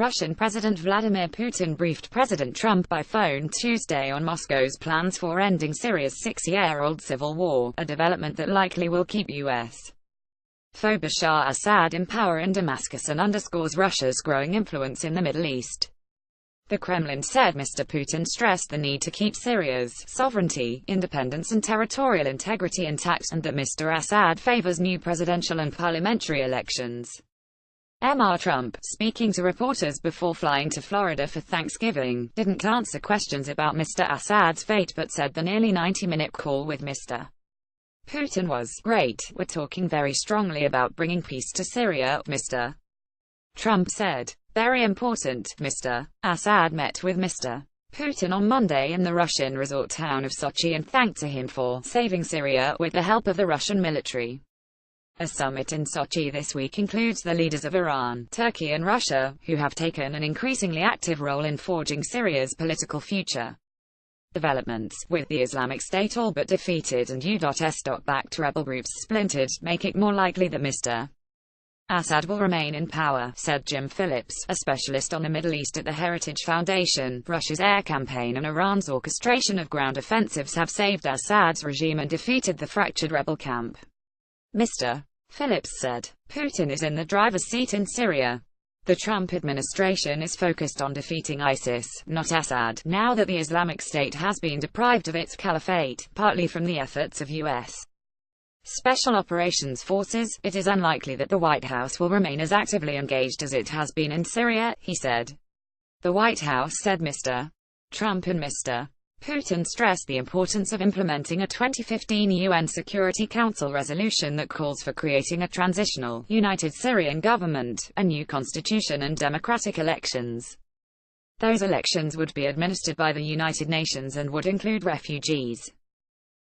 Russian President Vladimir Putin briefed President Trump by phone Tuesday on Moscow's plans for ending Syria's 6-year-old civil war, a development that likely will keep U.S. foe Bashar Assad in power in Damascus and underscores Russia's growing influence in the Middle East. The Kremlin said Mr. Putin stressed the need to keep Syria's sovereignty, independence and territorial integrity intact, and that Mr. Assad favors new presidential and parliamentary elections. Mr. Trump, speaking to reporters before flying to Florida for Thanksgiving, didn't answer questions about Mr. Assad's fate but said the nearly 90-minute call with Mr. Putin was great. "We're talking very strongly about bringing peace to Syria," Mr. Trump said. "Very important." Mr. Assad met with Mr. Putin on Monday in the Russian resort town of Sochi and thanked him for saving Syria with the help of the Russian military. A summit in Sochi this week includes the leaders of Iran, Turkey and Russia, who have taken an increasingly active role in forging Syria's political future. Developments, with the Islamic State all but defeated and U.S.-backed rebel groups splintered, make it more likely that Mr. Assad will remain in power, said Jim Phillips, a specialist on the Middle East at the Heritage Foundation. Russia's air campaign and Iran's orchestration of ground offensives have saved Assad's regime and defeated the fractured rebel camp. Mr. Phillips said, "Putin is in the driver's seat in Syria. The Trump administration is focused on defeating ISIS, not Assad, now that the Islamic State has been deprived of its caliphate, partly from the efforts of U.S. Special Operations Forces. It is unlikely that the White House will remain as actively engaged as it has been in Syria," he said. The White House said Mr. Trump and Mr. Putin stressed the importance of implementing a 2015 UN Security Council resolution that calls for creating a transitional, united Syrian government, a new constitution and democratic elections. Those elections would be administered by the United Nations and would include refugees.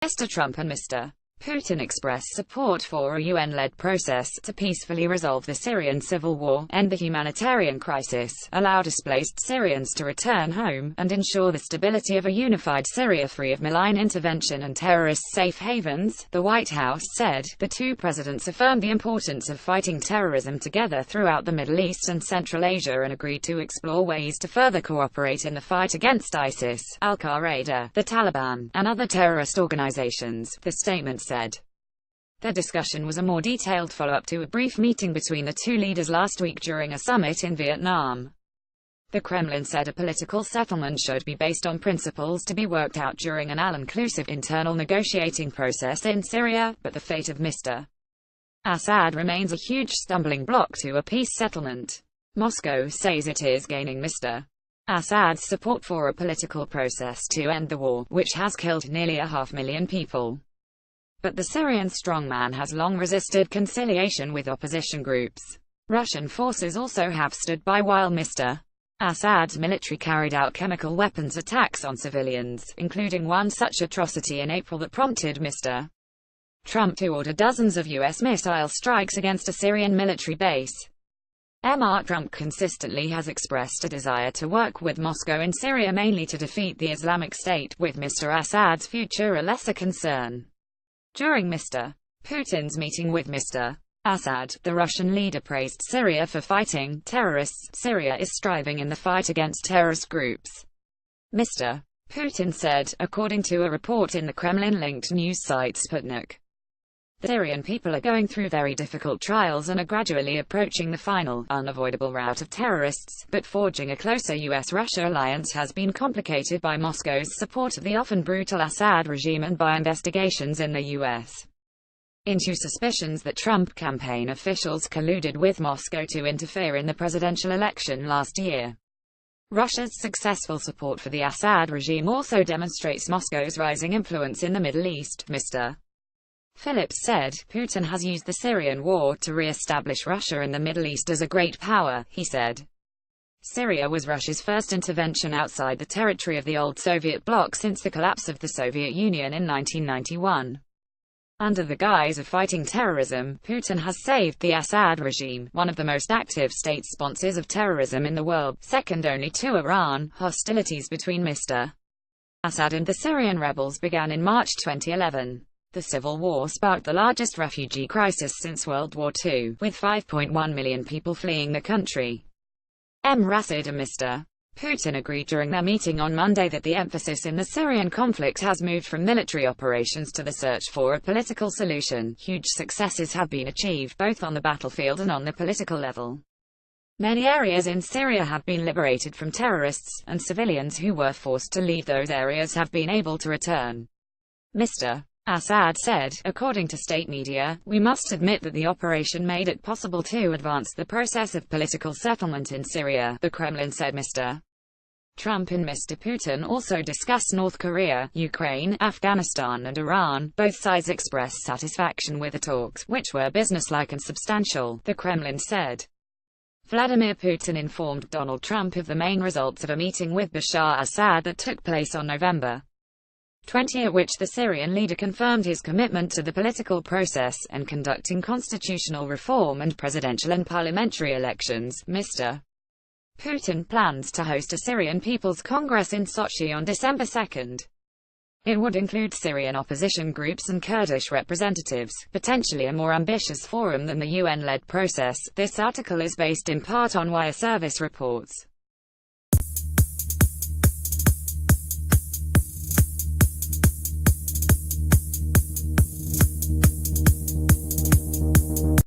Mr. Trump and Mr. Putin expressed support for a UN-led process to peacefully resolve the Syrian civil war, end the humanitarian crisis, allow displaced Syrians to return home, and ensure the stability of a unified Syria free of malign intervention and terrorist safe havens, the White House said. The two presidents affirmed the importance of fighting terrorism together throughout the Middle East and Central Asia and agreed to explore ways to further cooperate in the fight against ISIS, Al-Qaeda, the Taliban, and other terrorist organizations, the statement said. The discussion was a more detailed follow-up to a brief meeting between the two leaders last week during a summit in Vietnam. The Kremlin said a political settlement should be based on principles to be worked out during an all-inclusive internal negotiating process in Syria, but the fate of Mr. Assad remains a huge stumbling block to a peace settlement. Moscow says it is gaining Mr. Assad's support for a political process to end the war, which has killed nearly 500,000 people. But the Syrian strongman has long resisted conciliation with opposition groups. Russian forces also have stood by while Mr. Assad's military carried out chemical weapons attacks on civilians, including one such atrocity in April that prompted Mr. Trump to order dozens of U.S. missile strikes against a Syrian military base. Mr. Trump consistently has expressed a desire to work with Moscow in Syria mainly to defeat the Islamic State, with Mr. Assad's future a lesser concern. During Mr. Putin's meeting with Mr. Assad, the Russian leader praised Syria for fighting terrorists. Syria is striving in the fight against terrorist groups, Mr. Putin said, according to a report in the Kremlin-linked news site Sputnik. The Syrian people are going through very difficult trials and are gradually approaching the final, unavoidable rout of terrorists, but forging a closer US-Russia alliance has been complicated by Moscow's support of the often brutal Assad regime and by investigations in the US into suspicions that Trump campaign officials colluded with Moscow to interfere in the presidential election last year. Russia's successful support for the Assad regime also demonstrates Moscow's rising influence in the Middle East, Mr. Phillips said. Putin has used the Syrian war to re-establish Russia in the Middle East as a great power, he said. Syria was Russia's first intervention outside the territory of the old Soviet bloc since the collapse of the Soviet Union in 1991. Under the guise of fighting terrorism, Putin has saved the Assad regime, one of the most active state sponsors of terrorism in the world, second only to Iran. Hostilities between Mr. Assad and the Syrian rebels began in March 2011. The civil war sparked the largest refugee crisis since World War II, with 5.1 million people fleeing the country. Rasid and Mr. Putin agreed during their meeting on Monday that the emphasis in the Syrian conflict has moved from military operations to the search for a political solution. Huge successes have been achieved both on the battlefield and on the political level. Many areas in Syria have been liberated from terrorists, and civilians who were forced to leave those areas have been able to return. Mr. Assad said, according to state media, "We must admit that the operation made it possible to advance the process of political settlement in Syria," the Kremlin said. Mr. Trump and Mr. Putin also discussed North Korea, Ukraine, Afghanistan and Iran. Both sides expressed satisfaction with the talks, which were businesslike and substantial, the Kremlin said. Vladimir Putin informed Donald Trump of the main results of a meeting with Bashar Assad that took place on November 20, at which the Syrian leader confirmed his commitment to the political process and conducting constitutional reform and presidential and parliamentary elections. Mr. Putin plans to host a Syrian People's Congress in Sochi on December 2. It would include Syrian opposition groups and Kurdish representatives, potentially a more ambitious forum than the UN-led process. This article is based in part on Wire Service reports.